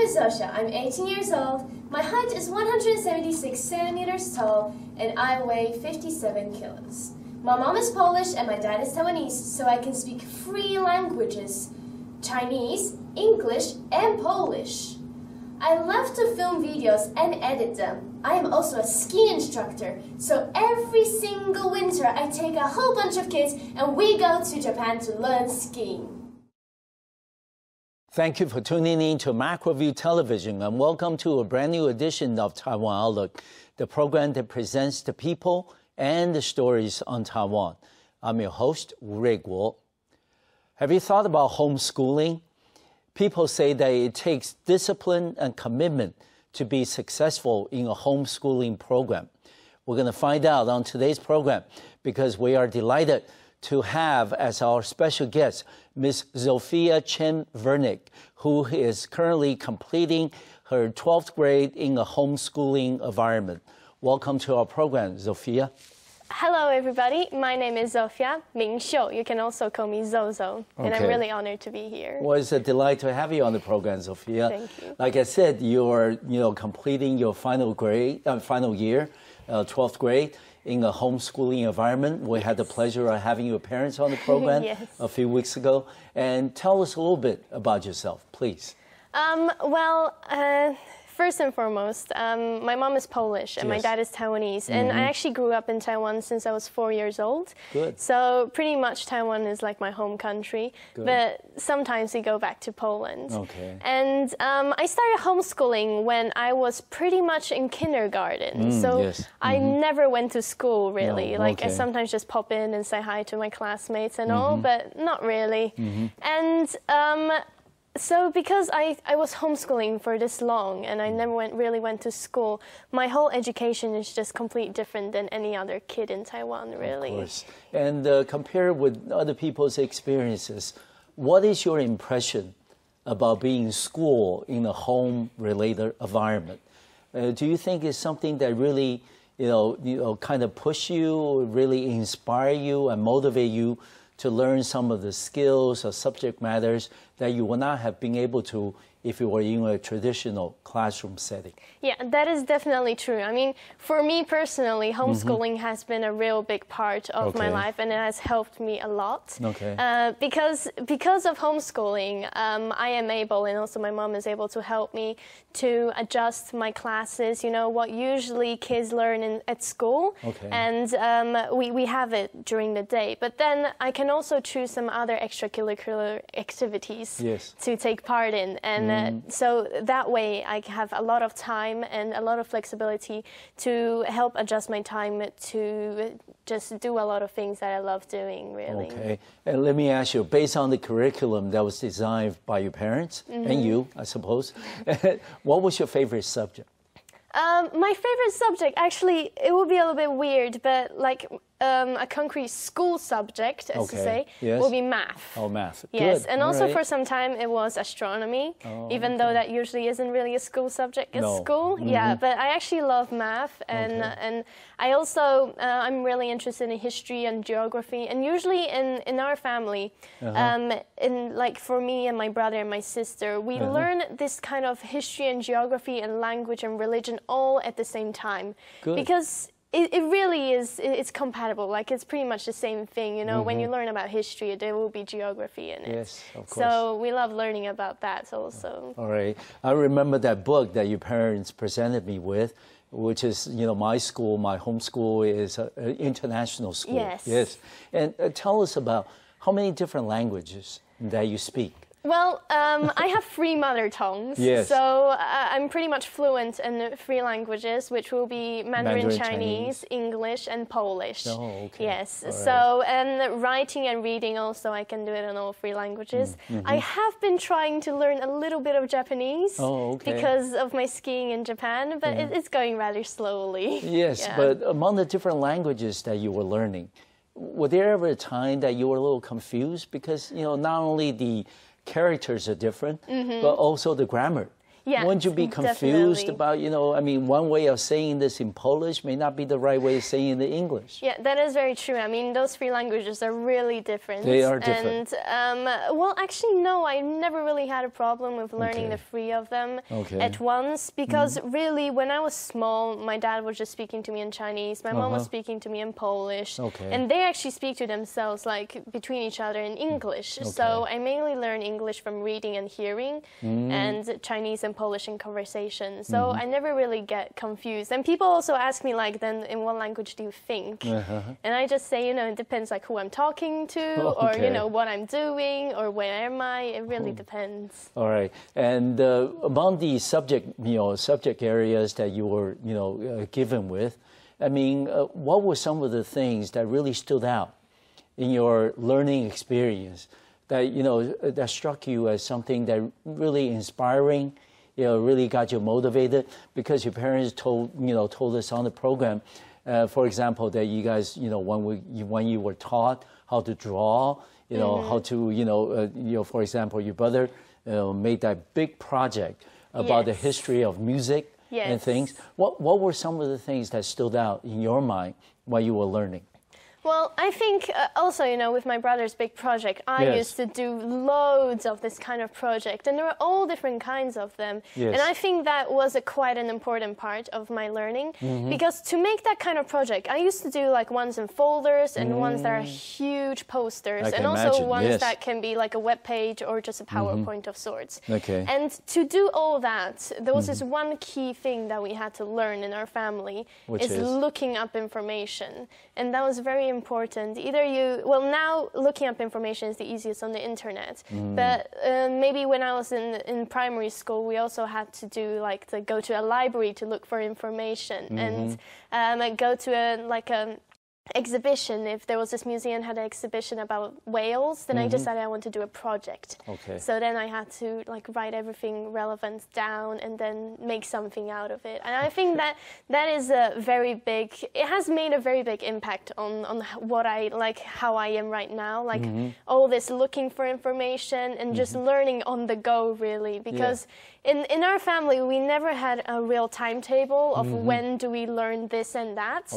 is Zofia. I'm 18 years old. My height is 176 centimeters tall, and I weigh 57 kilos. My mom is Polish and my dad is Taiwanese, so I can speak 3 languages: Chinese, English, and Polish. I love to film videos and edit them. I am also a ski instructor, so every single winter I take a whole bunch of kids and we go to Japan to learn skiing. Thank you for tuning in to Macroview Television and welcome to a brand new edition of Taiwan Outlook, the program that presents the people and the stories on Taiwan. I'm your host, Wu Ruiguo. Have you thought about homeschooling? People say that it takes discipline and commitment to be successful in a homeschooling program. We're going to find out on today's program because we are delighted to have as our special guest Ms. Zofia Chen-Wernik, who is currently completing her 12th grade in a homeschooling environment. Welcome to our program, Zofia. Hello, everybody. My name is Zofia Mingxiu. You can also call me Zozo, and I'm really honored to be here. Well, it's a delight to have you on the program, Zofia. Thank you. Like I said, you're completing your final year, 12th grade, in a homeschooling environment. We had the pleasure of having your parents on the program a few weeks ago. And tell us a little bit about yourself, please. First and foremost, my mom is Polish and my dad is Taiwanese. And I actually grew up in Taiwan since I was 4 years old. Good. So pretty much Taiwan is like my home country. Good. But sometimes we go back to Poland. Okay. And I started homeschooling when I was pretty much in kindergarten. So I never went to school, really. No, I sometimes just pop in and say hi to my classmates and all, but not really. And so because I was homeschooling for this long and I never really went to school, my whole education is just completely different than any other kid in Taiwan, really. Of course. And compared with other people's experiences, what is your impression about being in school in a home-related environment? Do you think it's something that really, kind of push you, really inspire you and motivate you to learn some of the skills or subject matters that you would not have been able to if you were in a traditional classroom setting? Yeah, that is definitely true. I mean, for me personally, homeschooling has been a real big part of my life, and it has helped me a lot. Because of homeschooling, I am able, and also my mom is able to help me to adjust my classes, what usually kids learn at school. And we have it during the day. But then I can also choose some other extracurricular activities to take part in. And so that way I have a lot of time and a lot of flexibility to help adjust my time to just do a lot of things that I love doing, really. Okay. And let me ask you, based on the curriculum that was designed by your parents and you, I suppose, what was your favorite subject? My favorite subject, actually, it would be a little bit weird, but like a concrete school subject, as to say, will be math. Oh, math. Yes, Good. and also for some time it was astronomy, even though that usually isn't really a school subject at school. Yeah, but I actually love math, and I also, I'm really interested in history and geography, and usually in our family, for me and my brother and my sister, we learn this kind of history and geography and language and religion all at the same time. Good. Because it really is, it's compatible, like it's pretty much the same thing, when you learn about history, there will be geography in it. Yes, of course. So we love learning about that also. All right. I remember that book that your parents presented me with, which is, my school, my home school is an international school. Yes. And tell us about how many different languages that you speak. Well, I have 3 mother tongues, so I'm pretty much fluent in 3 languages, which will be Mandarin Chinese, English, and Polish. Oh, okay. Yes, so, and writing and reading also, I can do it in all 3 languages. I have been trying to learn a little bit of Japanese because of my skiing in Japan, but it's going rather slowly. Yes, but among the different languages that you were learning, was there ever a time that you were a little confused? Because, not only the characters are different, but also the grammar Yeah, wouldn't you be confused about, you know, I mean, one way of saying this in Polish may not be the right way of saying it in English. Yeah, that is very true. I mean, those three languages are really different. They are different. And, well, actually, no, I never really had a problem with learning the three of them at once, because really, when I was small, my dad was just speaking to me in Chinese, my mom was speaking to me in Polish, and they actually speak to themselves, like, between each other in English. So I mainly learned English from reading and hearing, and Chinese and Polish in conversation. So I never really get confused. And people also ask me, like, then in what language do you think? And I just say, you know, it depends, like, who I'm talking to, or, you know, what I'm doing, or where am I? It really depends. All right. And among the subject areas that you were, you know, given with, I mean, what were some of the things that really stood out in your learning experience that, you know, that struck you as something that really inspiring, you know, really got you motivated? Because your parents told us on the program, for example, that you guys, you know, when you were taught how to draw, you know, how to, you know, for example, your brother made that big project about the history of music and things. What were some of the things that stood out in your mind while you were learning? Well, I think also, you know, with my brother's big project, I used to do loads of this kind of project, and there were all different kinds of them. And I think that was quite an important part of my learning, because to make that kind of project, I used to do like ones in folders and ones that are huge posters, and also ones that can be like a web page or just a PowerPoint of sorts. And to do all that, there was this one key thing that we had to learn in our family, is looking up information. And that was very important. Now looking up information is the easiest on the internet. But maybe when I was in primary school, we also had to do like to go to a library to look for information, and go to a exhibition. If there was this museum had an exhibition about whales, then I decided I want to do a project. So then I had to like write everything relevant down and then make something out of it. And I think that is a very big, it has made a very big impact on what I like, how I am right now, like all this looking for information and just learning on the go, really, because in our family, we never had a real timetable of when do we learn this and that.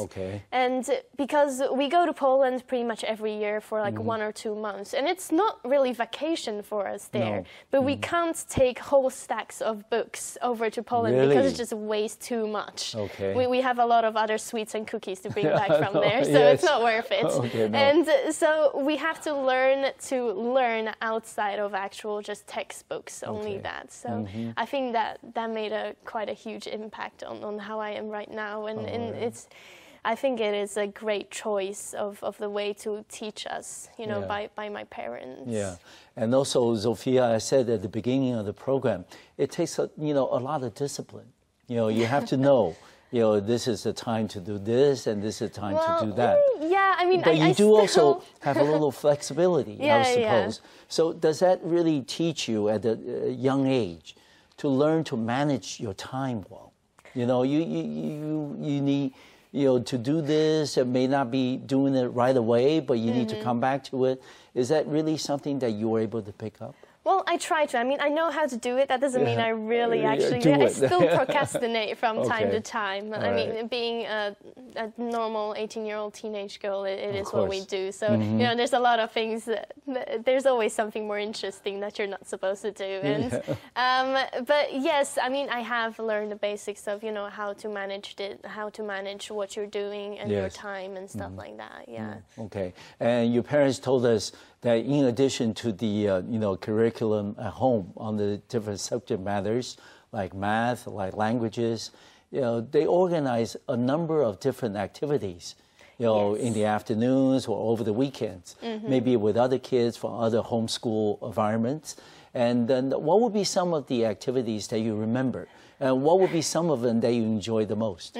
And because we go to Poland pretty much every year for like 1 or 2 months, and it's not really vacation for us there, but we can't take whole stacks of books over to Poland because it just weighs too much. We have a lot of other sweets and cookies to bring back from there, so it's not worth it. And so we have to learn outside of actual just textbooks, only that. So I think that made quite a huge impact on how I am right now, and I think it is a great choice of the way to teach us, you know, by my parents. Yeah, and also, Zofia, I said at the beginning of the program, it takes a lot of discipline. You know, you have to know, you know, this is the time to do this, and this is the time to do that. Yeah, I mean, but you do also have a little flexibility, I suppose. So does that really teach you at a young age to learn to manage your time well? You know, you need, you know, to do this, it may not be doing it right away, but you need to come back to it. Is that really something that you were able to pick up? Well, I try to. I mean, I know how to do it. That doesn't mean I really actually do it. I still procrastinate from time to time. I mean, being a normal 18-year-old teenage girl, it is what we do. So, you know, there's a lot of things that there's always something more interesting that you're not supposed to do. And but yes, I mean, I have learned the basics of, you know, how to manage what you're doing and your time and stuff like that. Okay. And your parents told us that in addition to the curriculum at home on the different subject matters like math, like languages, you know, they organize a number of different activities, you know, in the afternoons or over the weekends, maybe with other kids from other homeschool environments. And then what would be some of the activities that you remember? And what would be some of them that you enjoy the most?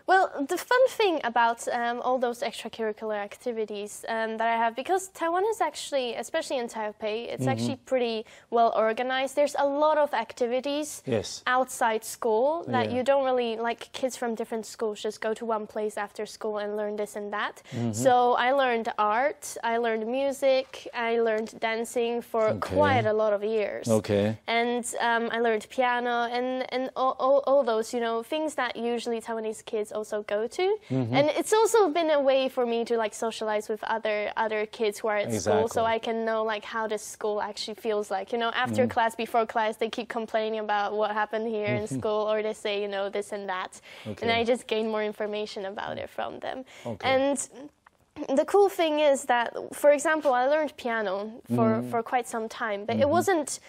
Well, the fun thing about all those extracurricular activities that I have, because Taiwan is actually, especially in Taipei, it's actually pretty well organized. There's a lot of activities outside school that you don't really, like kids from different schools just go to one place after school and learn this and that. So I learned art, I learned music, I learned dancing for quite a lot of years. Okay. And I learned piano and all those, you know, things that usually Taiwanese kids also go to. And it's also been a way for me to like socialize with other kids who are at school, so I can know like how the school actually feels like. You know, after class, before class, they keep complaining about what happened here in school, or they say, you know, this and that. And I just gain more information about it from them. And the cool thing is that, for example, I learned piano for quite some time, but it wasn't.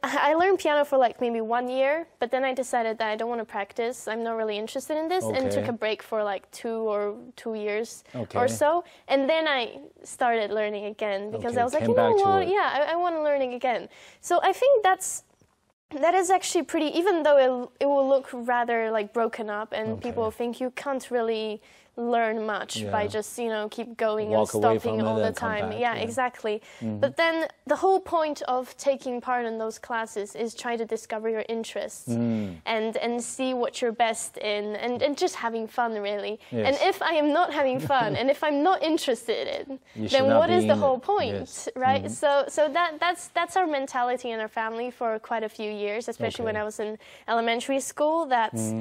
I learned piano for like maybe 1 year, but then I decided that I don't want to practice. I'm not really interested in this, and took a break for like 2 years or so. And then I started learning again because I was like, you know what? Yeah, I want to learn again. So I think that is actually pretty, even though it will look rather like broken up, and people think you can't really learn much by just, you know, keep going and stopping all the time. Yeah, exactly. But then the whole point of taking part in those classes is try to discover your interests and see what you're best in, and just having fun, really. And if I am not having fun and if I'm not interested in, then what is the whole point, right? So that's our mentality in our family for quite a few years, especially when I was in elementary school. That's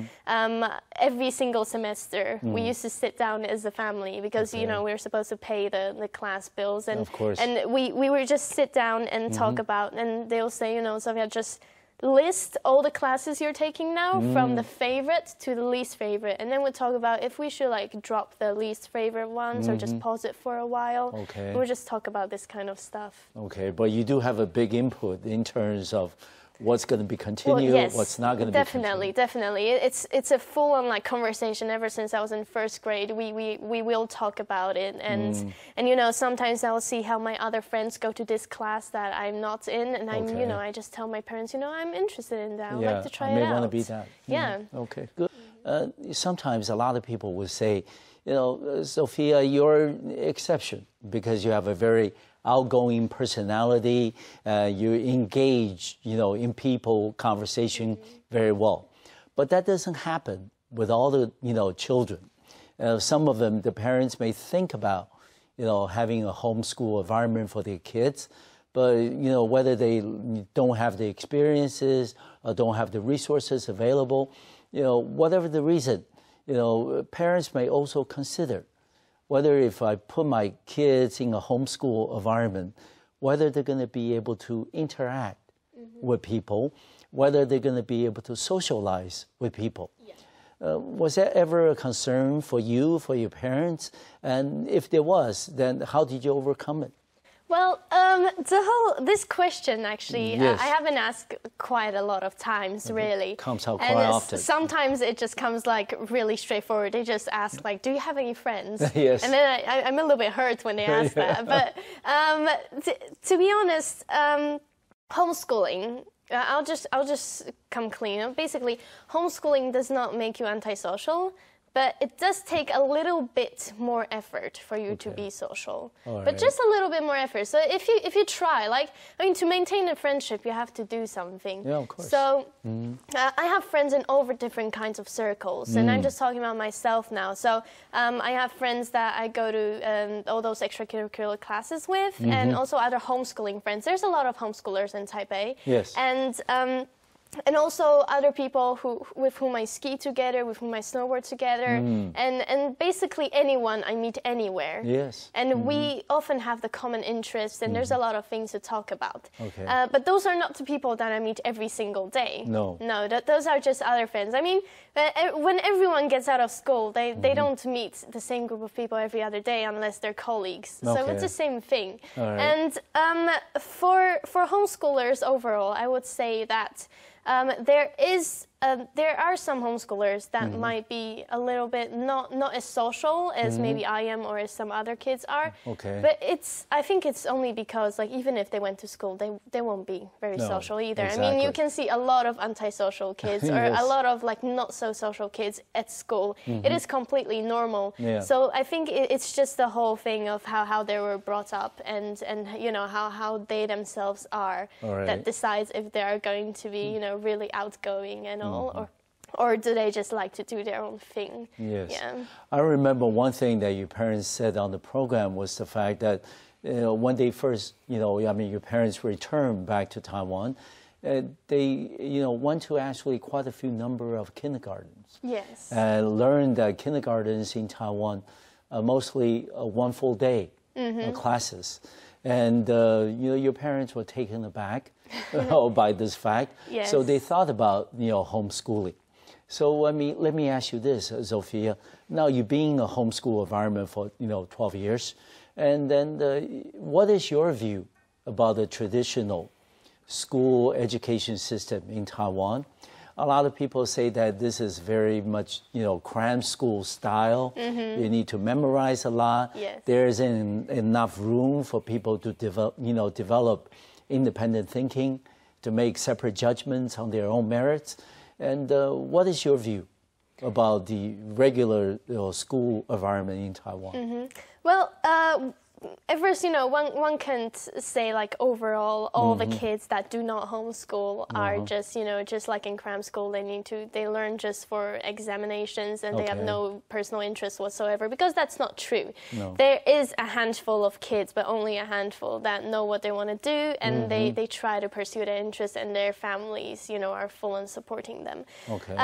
every single semester we used to sit down as a family, because you know, we were supposed to pay the class bills, and we would just sit down and talk about, and they'll say, you know, Zofia, just list all the classes you're taking now from the favorite to the least favorite, and then we'll talk about if we should like drop the least favorite ones or just pause it for a while. We'll just talk about this kind of stuff. But you do have a big input in terms of what's going to be continued, what's not going to be continued. Definitely. It's a full-on like conversation. Ever since I was in first grade, we will talk about it, and you know, sometimes I'll see how my other friends go to this class that I'm not in, and I'm you know, I just tell my parents, you know, I'm interested in that. I'd like to try it out. I may want to be that. Yeah. Okay, good. Sometimes a lot of people will say, you know, Zofia, you're an exception because you have a very outgoing personality, you engage, you know, in people conversation very well. But that doesn't happen with all the, you know, children. Some of them, the parents may think about, you know, having a homeschool environment for their kids, but, you know, whether they don't have the experiences or don't have the resources available, you know, whatever the reason, you know, parents may also consider whether if I put my kids in a homeschool environment, whether they're going to be able to interact with people, whether they're going to be able to socialize with people. Was that ever a concern for you, for your parents? And if there was, then how did you overcome it? Well, this question actually, I have been asked quite a lot of times, really. Comes out quite often. Sometimes it just comes like really straightforward. They just ask like, "Do you have any friends?" And then I'm a little bit hurt when they ask that. But to be honest, homeschooling. I'll just come clean. Basically, homeschooling does not make you antisocial, but it does take a little bit more effort for you to be social. But just a little bit more effort. So if you try, like, I mean, to maintain a friendship, you have to do something. Yeah, of course. So I have friends in all different kinds of circles, and I'm just talking about myself now. So I have friends that I go to all those extracurricular classes with, and also other homeschooling friends. There's a lot of homeschoolers in Taipei. And also other people with whom I ski together, with whom I snowboard together, and basically anyone I meet anywhere. And we often have the common interests, and there's a lot of things to talk about. But those are not the people that I meet every single day. No, those are just other friends. I mean, when everyone gets out of school, they don't meet the same group of people every other day unless they're colleagues. So it's the same thing. And for homeschoolers overall, I would say that there are some homeschoolers that might be a little bit not as social as maybe I am or as some other kids are. But I think it's only because, like, even if they went to school, they won't be very social either. I mean, you can see a lot of antisocial kids or a lot of like not so social kids at school. It is completely normal. So I think it's just the whole thing of how they were brought up and you know how they themselves are that decides if they are going to be, you know, really outgoing and all, or do they just like to do their own thing? I remember one thing that your parents said on the program was the fact that, when they first, your parents returned back to Taiwan, they, went to actually quite a few number of kindergartens. Yes. And learned that kindergartens in Taiwan are mostly one full day classes. And, your parents were taken aback by this fact. Yes. So they thought about, homeschooling. So, let me ask you this, Zofia. Now, you've been in a homeschool environment for, 12 years. And then what is your view about the traditional school education system in Taiwan? A lot of people say that this is very much, cram school style. You need to memorize a lot. Yes. There isn't enough room for people to develop independent thinking, to make separate judgments on their own merits. And what is your view about the regular school environment in Taiwan? Well, at first, one can't say like overall all the kids that do not homeschool are just, just like in cram school, they learn just for examinations and they have no personal interest whatsoever, because that's not true. No. There is a handful of kids, but only a handful, that know what they want to do, and they try to pursue their interests, and their families, are full on supporting them. Okay.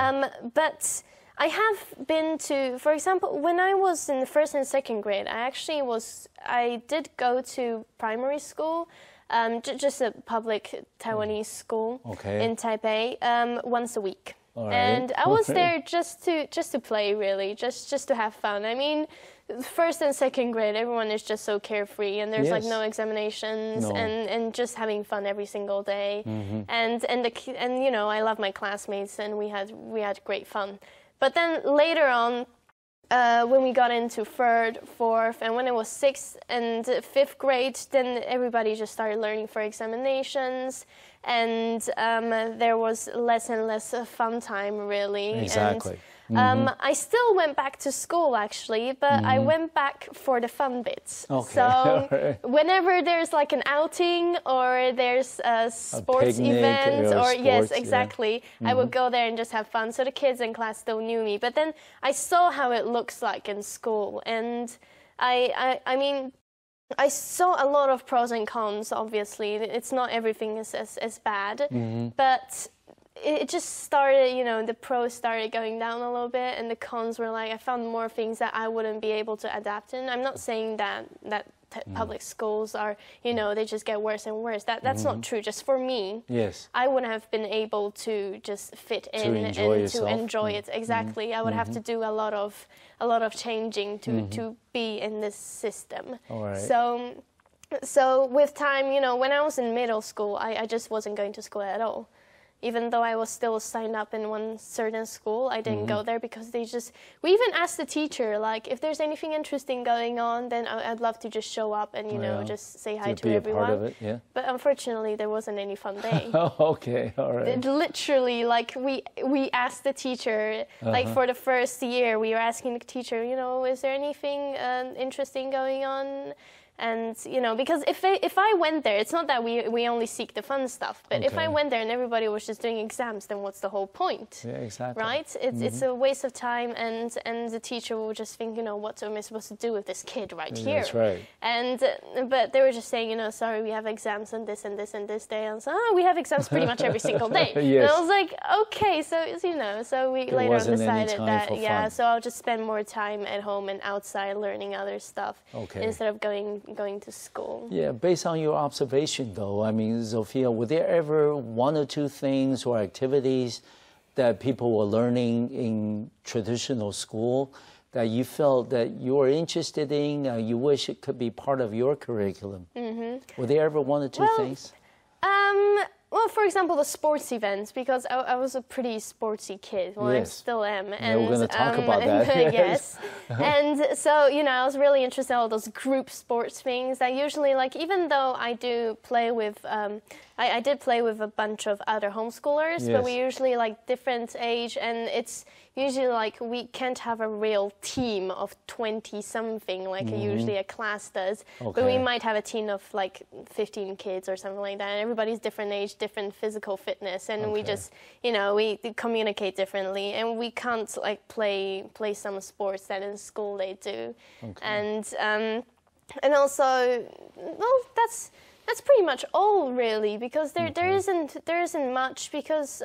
But I have been to, for example, when I was in the 1st and 2nd grade, I did go to primary school, just a public Taiwanese school in Taipei, once a week. Right. And I was there just to play, really, just to have fun. I mean, 1st and 2nd grade, everyone is just so carefree, and there's like no examinations, and just having fun every single day. And I love my classmates, and we had great fun. But then later on, when we got into 3rd, 4th, and when it was 6th and 5th grade, then everybody just started learning for examinations, and there was less and less fun time, really. Exactly. And I still went back to school, actually, but I went back for the fun bits. Okay. So whenever there's like an outing, or there's a sports event, or sports, yes, exactly, I would go there and just have fun. So the kids in class still knew me. But then I saw how it looks like in school, and I mean, I saw a lot of pros and cons. Obviously, it's not everything is as bad, but it just started, the pros started going down a little bit, and the cons were like, I found more things that I wouldn't be able to adapt in. I'm not saying that public schools are, they just get worse and worse. That's not true. Just for me, I wouldn't have been able to just fit in to enjoy it. Exactly. I would have to do a lot of changing to be in this system. All right. So with time, when I was in middle school, I just wasn't going to school at all. Even though I was still signed up in one certain school, I didn't go there because we even asked the teacher, like, if there's anything interesting going on, then I'd love to just show up and, just say hi to everyone. Part of it, yeah. But unfortunately, there wasn't any fun day. Okay, all right. Literally, like, we asked the teacher, like, for the first year, we were asking the teacher, is there anything interesting going on? And, because if I went there, it's not that we only seek the fun stuff, but if I went there and everybody was just doing exams, then what's the whole point? Yeah, exactly. Right? It's a waste of time, and the teacher will just think, what am I supposed to do with this kid right here? That's right. And, but they were just saying, sorry, we have exams on this and this and this day. And so, we have exams pretty much every single day. Yes. And I was like, okay, so we later on decided that, so I'll just spend more time at home and outside learning other stuff instead of going to school. Yeah, based on your observation, though, I mean, Zofia, were there ever one or two things or activities that people were learning in traditional school that you felt that you were interested in, you wish it could be part of your curriculum? Were there ever one or two things? Well, for example, the sports events, because I was a pretty sportsy kid. Well, I still am. And, we're going to talk about that. Yes. And so, I was really interested in all those group sports things that usually, like, even though I do play with, I did play with a bunch of other homeschoolers, but we usually, like, different age, and it's usually, like, we can't have a real team of 20-something, like usually a class does. But we might have a team of, like, 15 kids or something like that, and everybody's different age, different physical fitness, and we just, we communicate differently, and we can't, like, play some sports that in school they do. And and also, well, that's pretty much all really, because there isn't much, because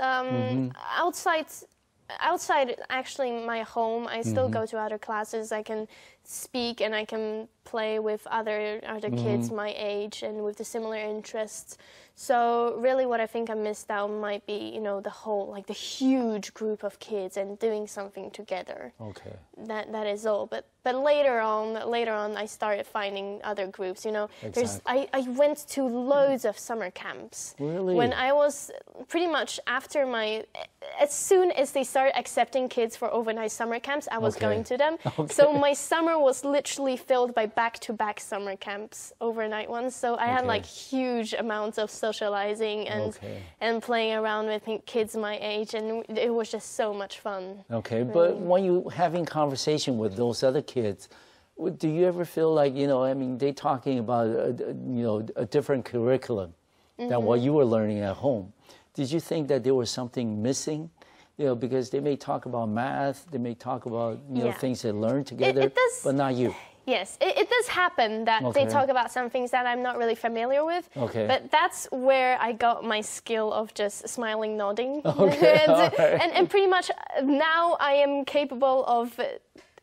outside actually my home, I still go to other classes. I can speak and I can play with other kids my age and with the similar interests. So really what I think I missed out might be, the whole, like the huge group of kids and doing something together. Okay. That is all. But later on I started finding other groups, Exactly. I went to loads of summer camps. Really? When I was pretty much after as soon as they started accepting kids for overnight summer camps, I was going to them. Okay. So my summer was literally filled by back-to-back summer camps, overnight ones. So I had like huge amounts of socializing and playing around with kids my age, and it was just so much fun. Okay, really. But when you having conversation with those other kids, do you ever feel like, they're talking about, a different curriculum than what you were learning at home. Did you think that there was something missing? Because they may talk about math, they may talk about, things they learn together, it does, but not you. Yes, it does happen that they talk about some things that I'm not really familiar with. Okay. But that's where I got my skill of just smiling, nodding. Okay. and pretty much now I am capable of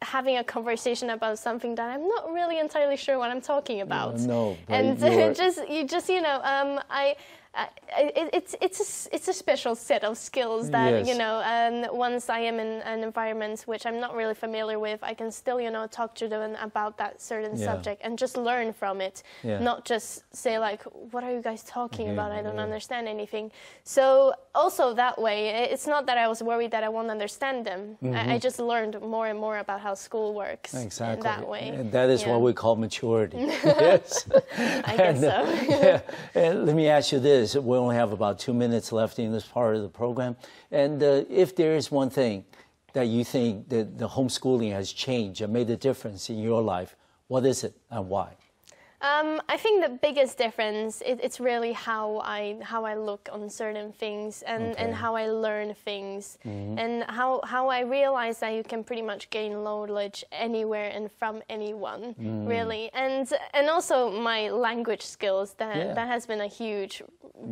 having a conversation about something that I'm not really entirely sure what I'm talking about. No. And it's a special set of skills that once I am in an environment which I'm not really familiar with, I can still talk to them about that certain subject and just learn from it, not just say like, what are you guys talking about? I don't understand anything. So also that way, it's not that I was worried that I won't understand them. I just learned more and more about how school works. Exactly. That way. And that is what we call maturity. Yes. I guess so. And let me ask you this. We only have about 2 minutes left in this part of the program. And if there is one thing that you think that the homeschooling has changed and made a difference in your life, what is it and why? I think the biggest difference it's really how I look on certain things and how I learn things and how I realize that you can pretty much gain knowledge anywhere and from anyone really, and also my language skills that has been a huge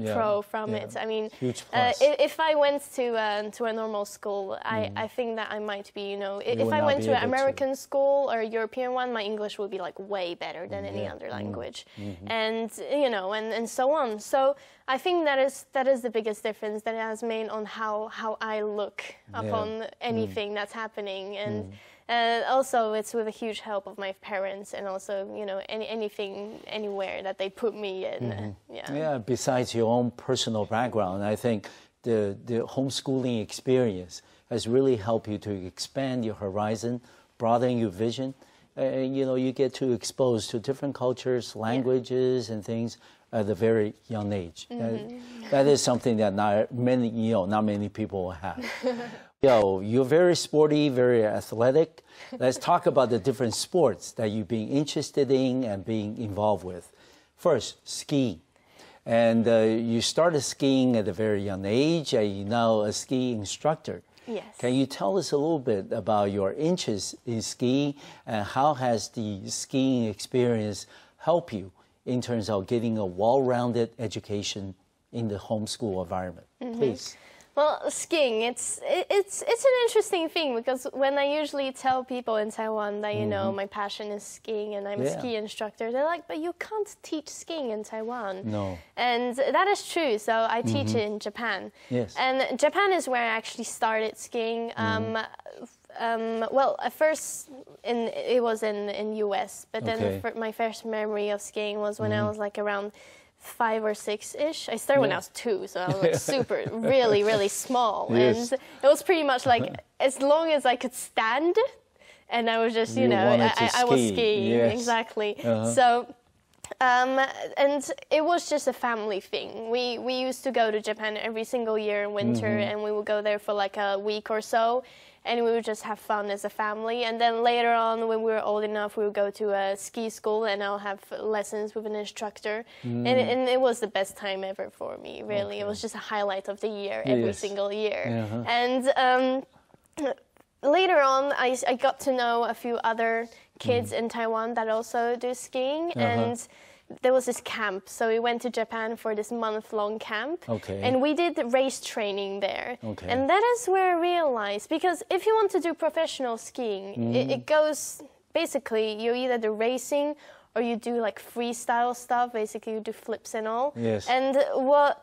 pro from it. I mean, if I went to a normal school, I think that I might be if I went to an American school or a European one, my English would be like way better than any other language, and and so on. So I think that is the biggest difference that it has made on how I look upon anything that's happening, and also it's with a huge help of my parents, and also anything anywhere that they put me in. Besides your own personal background, I think the homeschooling experience has really helped you to expand your horizon, broaden your vision. You get to expose to different cultures, languages, and things at a very young age. That is something that not many people will have. You're very sporty, very athletic. Let's talk about the different sports that you've been interested in and being involved with. First, skiing. And you started skiing at a very young age, and you're now a ski instructor. Yes. Can you tell us a little bit about your interest in skiing and how has the skiing experience helped you in terms of getting a well-rounded education in the homeschool environment? Please. Well, skiing, it's an interesting thing, because when I usually tell people in Taiwan that, my passion is skiing and I'm a ski instructor, they're like, but you can't teach skiing in Taiwan. No. And that is true. So I teach it in Japan. Yes. And Japan is where I actually started skiing. Well, at first it was in US, but then my first memory of skiing was when I was like around 5 or 6-ish. I started when I was 2, so I was like super, really, really small. Yes. And it was pretty much like as long as I could stand, and I was just, I was skiing. Yes. Exactly. So, and it was just a family thing. We used to go to Japan every single year in winter, and we would go there for like a week or so. And we would just have fun as a family. And then later on, when we were old enough, we would go to a ski school, and I'll have lessons with an instructor. And it was the best time ever for me, really. It was just a highlight of the year every single year. And later on, I got to know a few other kids in Taiwan that also do skiing, and there was this camp. So we went to Japan for this month-long camp, and we did race training there. And that is where I realized, because if you want to do professional skiing, it goes, basically, you either do racing or you do like freestyle stuff, basically you do flips and all. And what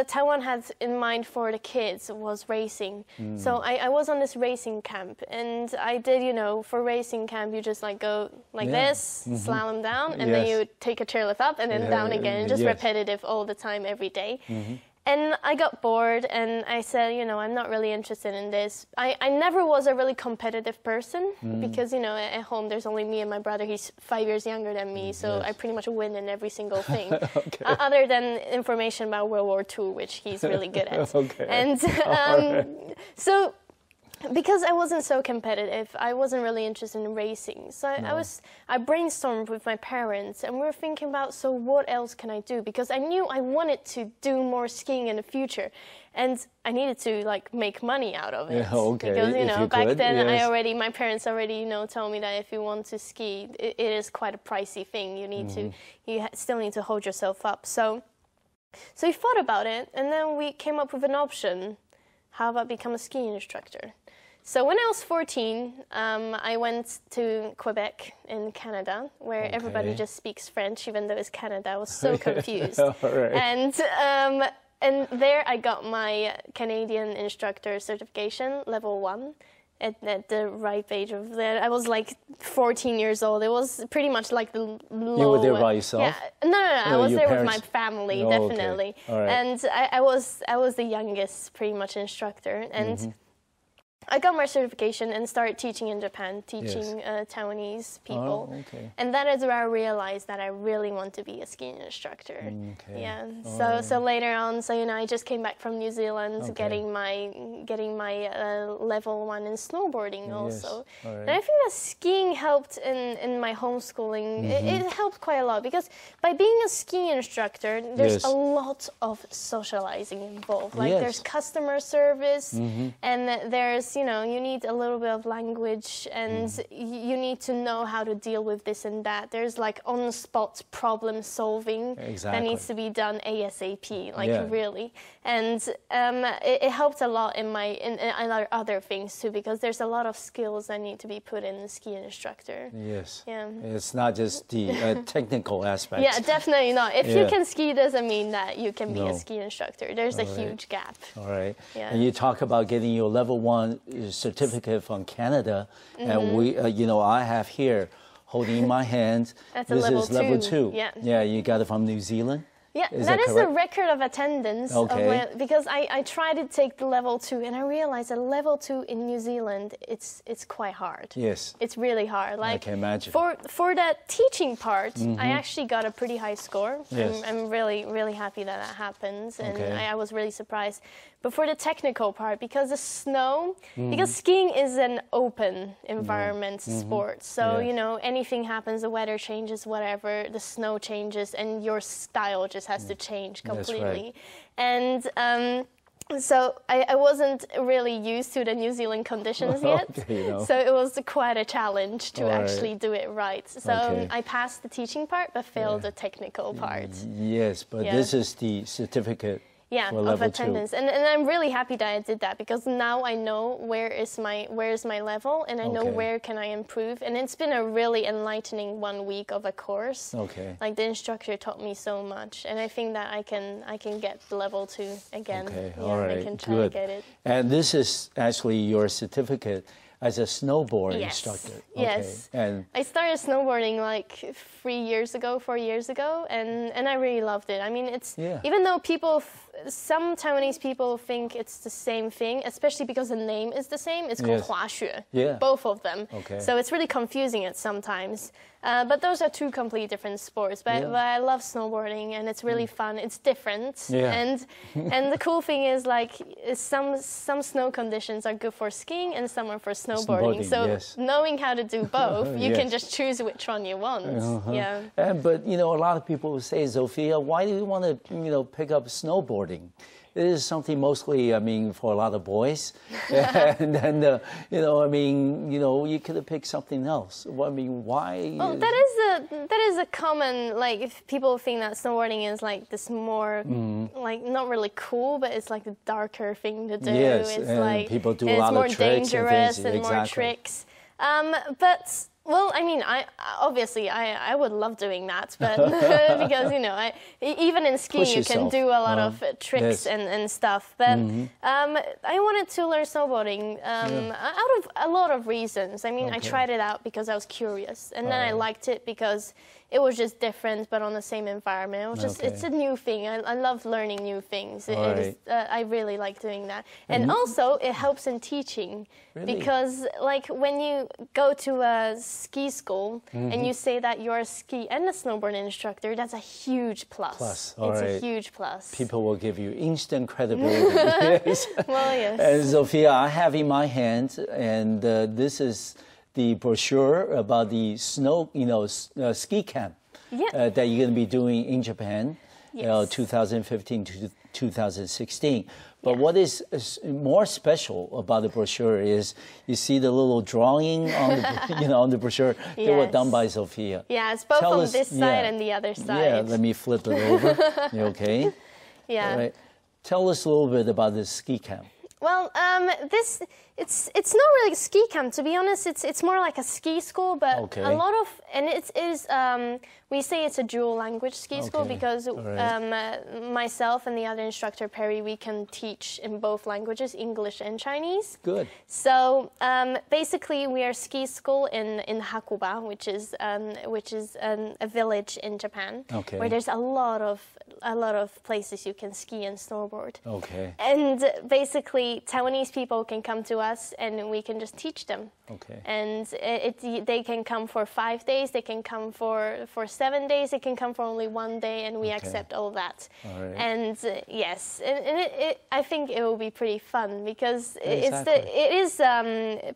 Taiwan had in mind for the kids was racing. So I was on this racing camp, and I did, you know, for racing camp, you just like go like this, slalom down, and then you take a chairlift up and then down again, just repetitive all the time, every day. And I got bored, and I said, you know, I'm not really interested in this. I never was a really competitive person, because, you know, at home there's only me and my brother. He's 5 years younger than me, so I pretty much win in every single thing, other than information about World War II, which he's really good at. And so, because I wasn't so competitive, I wasn't really interested in racing. So I brainstormed with my parents, and we were thinking about, so what else can I do? Because I knew I wanted to do more skiing in the future, and I needed to like make money out of it. Because, you know, back then my parents already, you know, told me that if you want to ski, it is quite a pricey thing. You need to, you still need to hold yourself up. So we thought about it, and then we came up with an option. How about become a skiing instructor? So when I was 14, I went to Quebec in Canada, where everybody just speaks French, even though it's Canada. I was so confused. And there I got my Canadian instructor certification, level 1, at the ripe age of that. I was like 14 years old. It was pretty much like the low. You were there by yourself? Yeah. No, I was there with my family, definitely. And I was the youngest, pretty much, instructor. And I got my certification and started teaching in Japan, teaching Taiwanese people. And that is where I realized that I really want to be a skiing instructor. Yeah. So later on, so, you know, I just came back from New Zealand, getting my level 1 in snowboarding also. And I think that skiing helped in my homeschooling. It helped quite a lot, because by being a skiing instructor, there's a lot of socializing involved. Like there's customer service, and there's, you know, you need a little bit of language, and you need to know how to deal with this and that. There's like on-the-spot problem solving that needs to be done ASAP, like really. And it helped a lot in other things too, because there's a lot of skills that need to be put in the ski instructor. It's not just the technical aspects. Yeah, definitely not. If you can ski, doesn't mean that you can be a ski instructor. There's a huge gap. And you talk about getting your level 1 certificate from Canada, and we, you know, I have here holding in my hand. This is level 2. Yeah, you got it from New Zealand. Yeah, that is a record of attendance. Because I tried to take the level 2, and I realized that level 2 in New Zealand, it's quite hard. It's really hard. Like, I can imagine. For the teaching part, I actually got a pretty high score. I'm really, really happy that happens, and I was really surprised. But for the technical part, because the snow, because skiing is an open environment sport, so, you know, anything happens, the weather changes, whatever, the snow changes, and your style just has to change completely. And so I wasn't really used to the New Zealand conditions yet, so it was quite a challenge to actually do it right. So I passed the teaching part, but failed the technical part. But this is the certificate. Of attendance, and I'm really happy that I did that, because now I know where is my level, and I know where can I improve. And it's been a really enlightening 1 week of a course. Like, the instructor taught me so much, and I think that I can get level 2 again. I can try to get it. And this is actually your certificate as a snowboard instructor. And I started snowboarding like 4 years ago, and I really loved it. I mean, it's even though some Taiwanese people think it's the same thing, especially because the name is the same. It's called 滑雪, both of them. So it's really confusing at sometimes. But those are two completely different sports. But I love snowboarding, and it's really fun. It's different, and the cool thing is like some snow conditions are good for skiing, and some are for snowboarding. So knowing how to do both, you can just choose which one you want. Yeah. But a lot of people will say, Zofia, why do you want to pick up snowboarding? It is something mostly, for a lot of boys. And then, you could have picked something else. Why? Well, that is a common, like, if people think that snowboarding is like this more, like, not really cool, but it's like a darker thing to do. Yes, it's and like, people do a lot of tricks and it's more dangerous and more tricks. But well, I would love doing that, but because even in skiing you can do a lot of tricks and stuff. But I wanted to learn snowboarding out of a lot of reasons. I tried it out because I was curious, and then I liked it because it was just different, but on the same environment. It was just it's a new thing. I love learning new things. I really like doing that, and also it helps in teaching because like when you go to a ski school and you say that you're a ski and a snowboard instructor, that's a huge plus. It's a huge plus. People will give you instant credibility. Yes. Well, yes. And Zofia, I have in my hand, and this is the brochure about the ski camp that you're going to be doing in Japan, 2015 to 2016. But what is more special about the brochure is you see the little drawing on the, on the brochure. They were done by Zofia. Yeah, it's both on this side and the other side. Yeah, let me flip it over. You okay? Yeah. All right. Tell us a little bit about this ski camp. Well, it's not really a ski camp, to be honest. It's more like a ski school, but a lot of, and it is we say it's a dual language ski school because myself and the other instructor Perry, we can teach in both languages, English and Chinese. Good. So basically, we are a ski school in Hakuba, which is a village in Japan, where there's a lot of places you can ski and snowboard. Okay. And basically, Taiwanese people can come to us and we can just teach them. Okay. And they can come for 5 days, they can come for 7 days, they can come for only 1 day, and we accept all that. All right. And yes, and I think it will be pretty fun because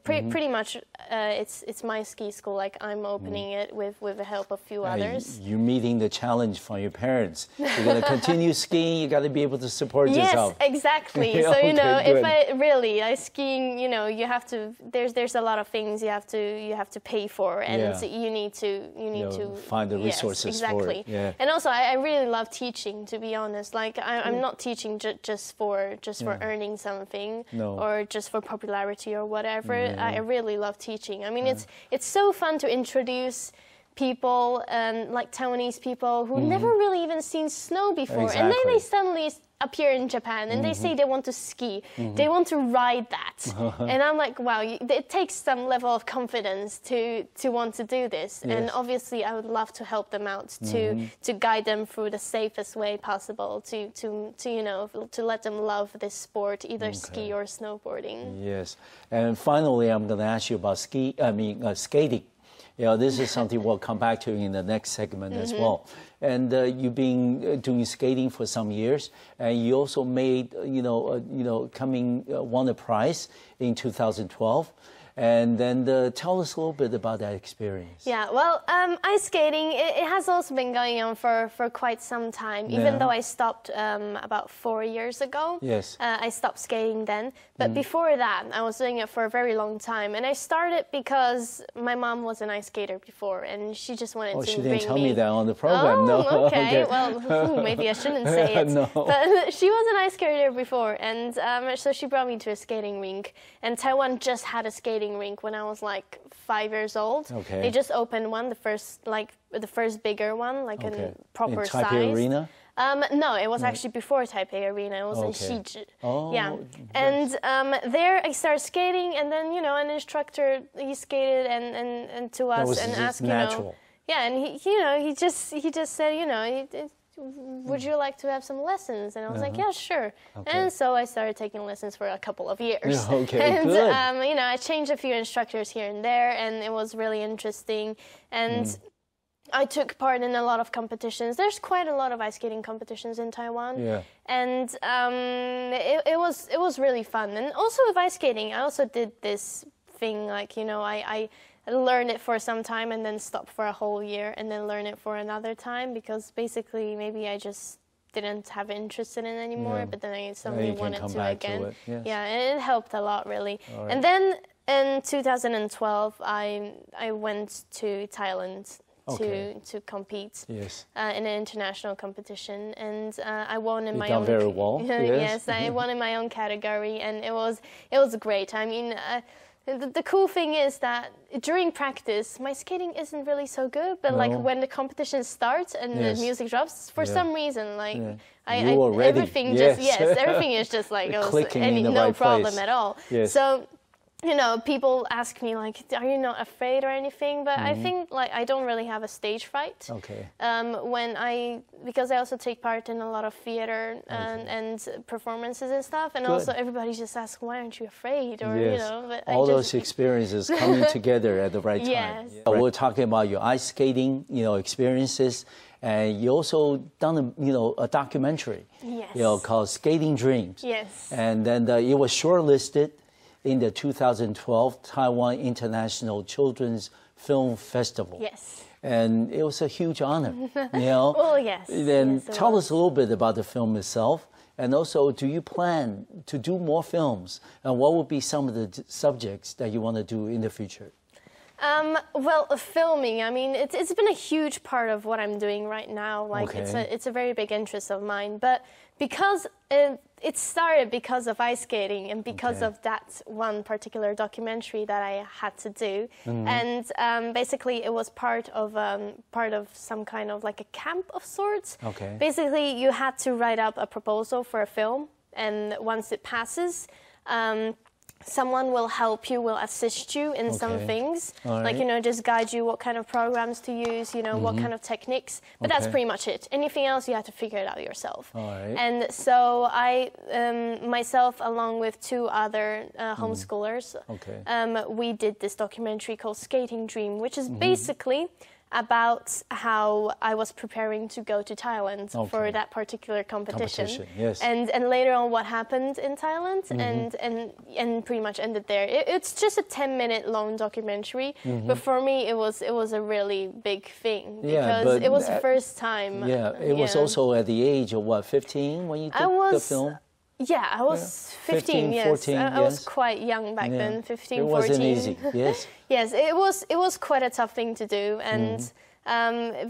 pretty much it's my ski school. Like I'm opening it with the help of a few others. You're meeting the challenge from your parents. You're going to continue skiing. You got to be able to support yourself. Yes, exactly. So if skiing, you have to. There's a lot of things you have to pay for, and you need to find the resources for it. Yeah. And also, I really love teaching. To be honest, like I'm not teaching just for earning something or just for popularity or whatever. I really love teaching. It's so fun to introduce people, like Taiwanese people who never really even seen snow before, and then they suddenly appear in Japan and they say they want to ski, they want to ride that, and I'm like, wow, it takes some level of confidence to want to do this, and obviously I would love to help them out to guide them through the safest way possible to let them love this sport, either ski or snowboarding. Yes, and finally I'm going to ask you about skating. This is something we'll come back to in the next segment as well. And you've been doing skating for some years, and you also made, won a prize in 2012. And then tell us a little bit about that experience. Yeah, well, ice skating, it has also been going on for quite some time, even though I stopped about 4 years ago. Yes. I stopped skating then. But before that, I was doing it for a very long time. And I started because my mom was an ice skater before, and she just wanted to bring me... Oh, she didn't tell me that on the program. Oh, no. Okay. Well, maybe I shouldn't say it. No. But she was an ice skater before, and so she brought me to a skating rink. And Taiwan just had a skating rink when I was like 5 years old. Okay. They just opened one, the first bigger one, like a proper size. In Taipei Arena? No, it was actually before Taipei Arena. It was in Xizhi. Oh, yeah. And there I started skating, and then an instructor, he skated and to us and asked natural. And he just said would you like to have some lessons? And I was like, yeah, sure. Okay. And so I started taking lessons for a couple of years. Okay, and, good. I changed a few instructors here and there, and it was really interesting. And I took part in a lot of competitions. There's quite a lot of ice skating competitions in Taiwan. Yeah. And it was really fun. And also with ice skating, I also did this thing, like, you know, I learned it for some time and then stopped for a whole year and then learn it for another time, because basically maybe I just didn't have interest in it anymore, but then I suddenly wanted to again. Yeah, and it helped a lot, really. Right. And then in 2012, I went to Thailand to compete in an international competition, and I won in my own. Very well. Yes, I won in my own category, and it was great. I mean. The cool thing is that during practice, my skating isn't really so good, but like when the competition starts and the music drops, for some reason, like everything everything is just like no problem at all. So, you know, people ask me like, are you not afraid or anything? But I think like I don't really have a stage fright. Because I also take part in a lot of theater and performances and stuff, and also everybody just asks, why aren't you afraid? Or you know, but all those experiences coming together at the right time. We're talking about your ice skating, you know, experiences, and you also done a documentary, you know, called Skating Dreams. And then it was shortlisted in the 2012 Taiwan International Children's Film Festival. And it was a huge honor, you know. Then tell us a little bit about the film itself, and also, do you plan to do more films? And what would be some of the subjects that you want to do in the future? Well, filming, I mean, it's been a huge part of what I'm doing right now. Like, it's a very big interest of mine. But because it started because of ice skating and because of that one particular documentary that I had to do. And basically, it was part of some kind of like a camp of sorts. Basically, you had to write up a proposal for a film, and once it passes, someone will help you, will assist you in some things, like, you know, just guide you what kind of programs to use, you know, what kind of techniques, but that's pretty much it. Anything else, you have to figure it out yourself. And so I, myself, along with two other homeschoolers, we did this documentary called Skating Dream, which is basically about how I was preparing to go to Thailand for that particular competition. And later on what happened in Thailand, and pretty much ended there. It's just a 10-minute long documentary, but for me it was a really big thing, because it was the first time. It was also at the age of what, 15 when you did the film? Yeah, I was 15, 14, I was quite young back then, 15, 14. It wasn't easy, Yes, it was quite a tough thing to do, and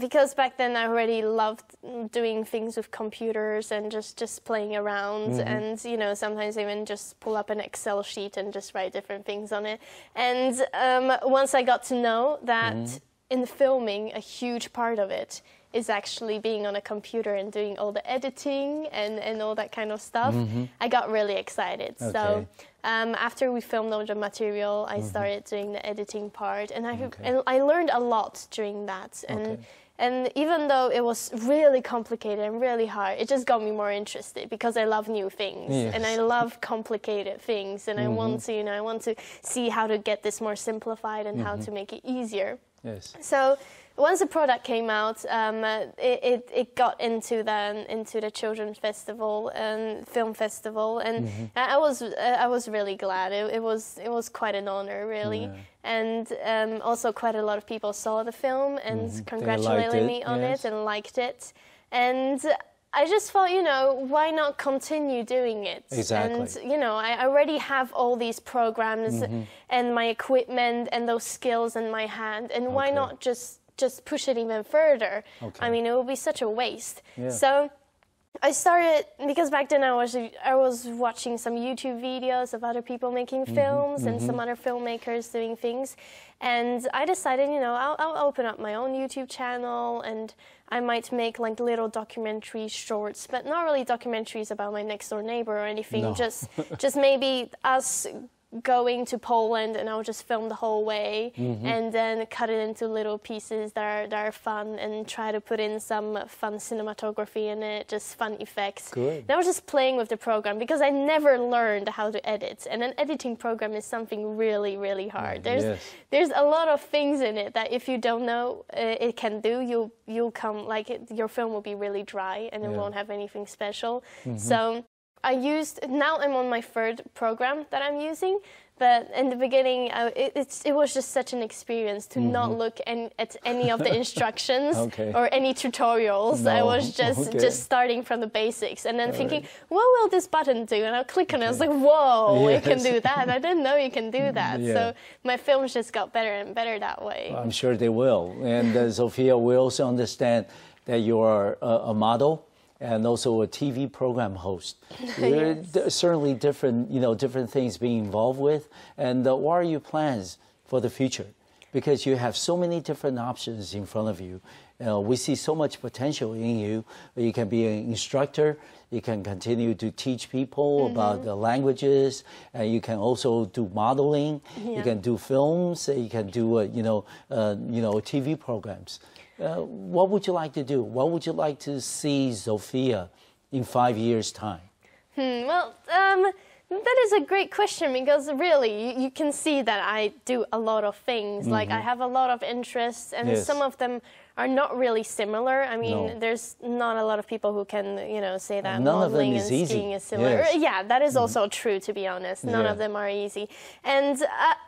because back then I already loved doing things with computers and just playing around, and, you know, sometimes even just pull up an Excel sheet and just write different things on it. And once I got to know that in filming, a huge part of it is actually being on a computer and doing all the editing and all that kind of stuff, I got really excited. So after we filmed all the material, I started doing the editing part, and I learned a lot during that. And even though it was really complicated and really hard, it just got me more interested, because I love new things and I love complicated things, and I want to, you know, I want to see how to get this more simplified and how to make it easier. So once the product came out, it got into the children's festival and film festival, and I was really glad. It was quite an honor, really, and also quite a lot of people saw the film and congratulated me on it and liked it, and I just thought, you know, why not continue doing it? And, you know, I already have all these programs and my equipment and those skills in my hand, and why not just push it even further? I mean, it would be such a waste. So I started, because back then I was watching some YouTube videos of other people making films and some other filmmakers doing things, and I decided, you know, I'll open up my own YouTube channel, and I might make like little documentary shorts, but not really documentaries about my next door neighbor or anything. Just maybe us going to Poland, and I'll just film the whole way, and then cut it into little pieces that are fun, and try to put in some fun cinematography in it, just fun effects. Good. And I was just playing with the program because I never learned how to edit, and an editing program is something really, really hard. There's a lot of things in it that if you don't know it can do, you'll come your film will be really dry and it won't have anything special. So now I'm on my third program that I'm using, but in the beginning it was just such an experience to not look at any of the instructions or any tutorials. No. I was just starting from the basics and then thinking, what will this button do? And I'll click on it. I was like, whoa, it can do that. I didn't know you can do that. So my films just got better and better that way. I'm sure they will. And Zofia, we also understand that you are a model and also a TV program host. There's certainly different things being involved with. And what are your plans for the future? Because you have so many different options in front of you. We see so much potential in you. You can be an instructor. You can continue to teach people about the languages. You can also do modeling. You can do films. You can do TV programs. What would you like to do? What would you like to see Zofia in 5 years' time? Well, that is a great question because really you can see that I do a lot of things. Like I have a lot of interests, and some of them are not really similar. I mean, there's not a lot of people who can, say that modeling and skiing is similar. Yeah, that is also true, to be honest. None of them are easy. And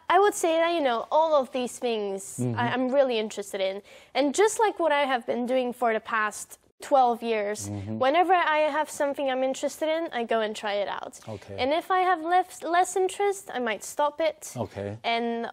I would say that, all of these things I'm really interested in. And just like what I have been doing for the past 12 years, whenever I have something I'm interested in, I go and try it out. And if I have less interest, I might stop it. And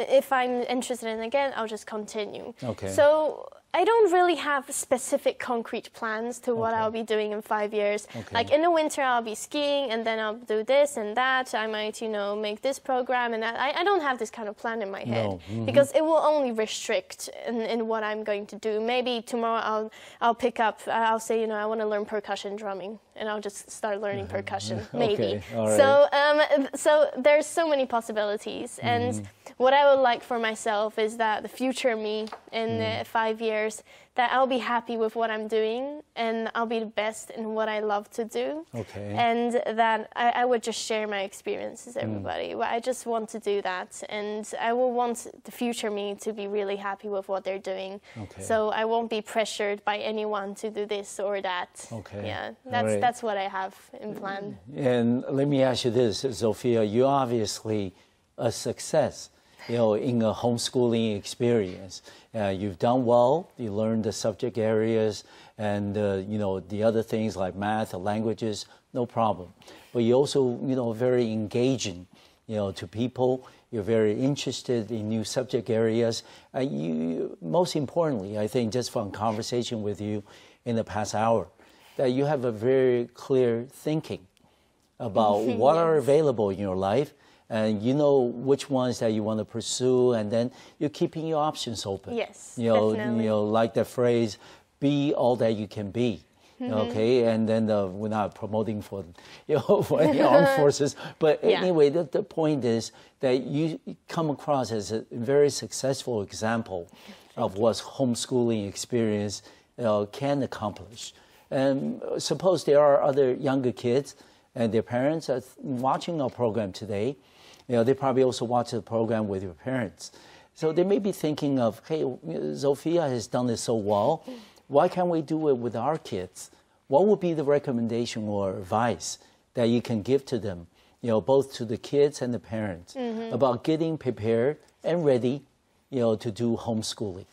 if I'm interested in it again, I'll just continue. So I don't really have specific concrete plans to what I'll be doing in 5 years. Like in the winter, I'll be skiing, and then I'll do this and that. I might, make this program and that. I don't have this kind of plan in my head because it will only restrict in what I'm going to do. Maybe tomorrow I'll pick up. I'll say, I want to learn percussion drumming, and I'll just start learning percussion. Maybe. So there's so many possibilities, and what I would like for myself is that the future me in 5 years, that I'll be happy with what I'm doing, and I'll be the best in what I love to do, and that I would just share my experiences with everybody. I just want to do that, and I will want the future me to be really happy with what they're doing. So I won't be pressured by anyone to do this or that. Yeah, that's what I have in plan. And let me ask you this, Zofia, you're obviously a success, in a homeschooling experience. You've done well. You learned the subject areas and, the other things like math, languages, no problem. But you're also, very engaging, to people. You're very interested in new subject areas. Most importantly, I think, just from conversation with you in the past hour, that you have a very clear thinking about what are available in your life, and you know which ones that you want to pursue, and then you're keeping your options open. Yes, definitely. Like the phrase, be all that you can be. And then we're not promoting for the armed forces, but anyway, the point is that you come across as a very successful example of what homeschooling experience can accomplish. And suppose there are other younger kids and their parents are watching our program today. They probably also watch the program with your parents. So they may be thinking of, hey, Zofia has done this so well. Why can't we do it with our kids? What would be the recommendation or advice that you can give to them, both to the kids and the parents, about getting prepared and ready, to do homeschooling?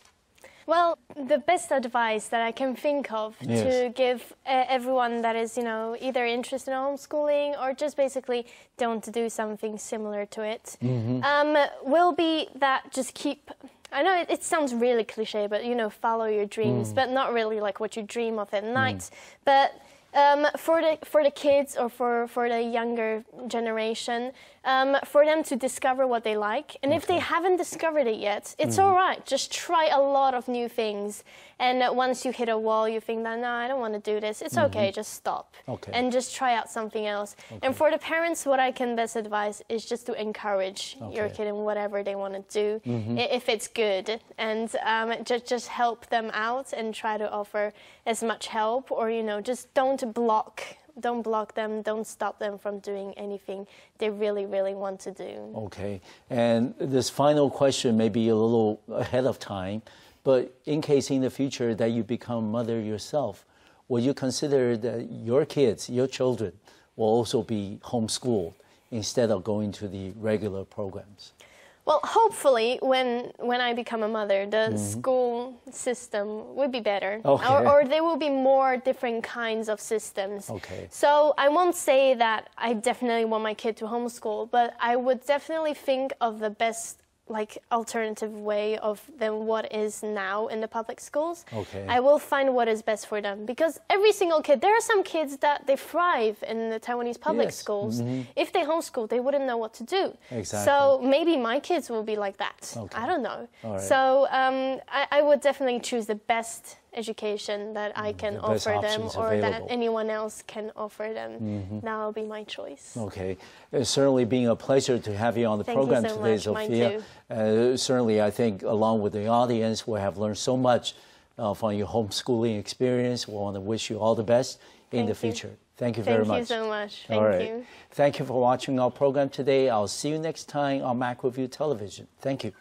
Well, the best advice that I can think of to give everyone that is, either interested in homeschooling or just basically don't do something similar to it, will be that just keep, I know it sounds really cliche, but, follow your dreams, but not really like what you dream of at night. But For the kids or for the younger generation, for them to discover what they like. And if they haven't discovered it yet, it's all right. Just try a lot of new things. And once you hit a wall, you think that, no, I don't want to do this. It's okay, just stop. And just try out something else. And for the parents, what I can best advise is just to encourage your kid in whatever they want to do, if it's good. And just help them out and try to offer as much help, or, just don't block them, don't stop them from doing anything they really, really want to do. Okay. And this final question may be a little ahead of time, but in case in the future that you become a mother yourself, will you consider that your kids, your children, will also be homeschooled instead of going to the regular programs? Well, hopefully, when I become a mother, the school system will be better, or there will be more different kinds of systems. So I won't say that I definitely want my kid to homeschool, but I would definitely think of the best alternative way of than what is now in the public schools. I will find what is best for them, because every single kid, there are some kids that they thrive in the Taiwanese public schools. If they homeschool, they wouldn't know what to do. So maybe my kids will be like that. I don't know. So I would definitely choose the best education that I can offer them, or that anyone else can offer them. That will be my choice. Okay. It's certainly been a pleasure to have you on the program today, Zofia. Certainly, I think along with the audience, we have learned so much from your homeschooling experience. We want to wish you all the best in the future. Thank you very much. Thank you so much. Thank you. Thank you for watching our program today. I'll see you next time on MacroView Television. Thank you.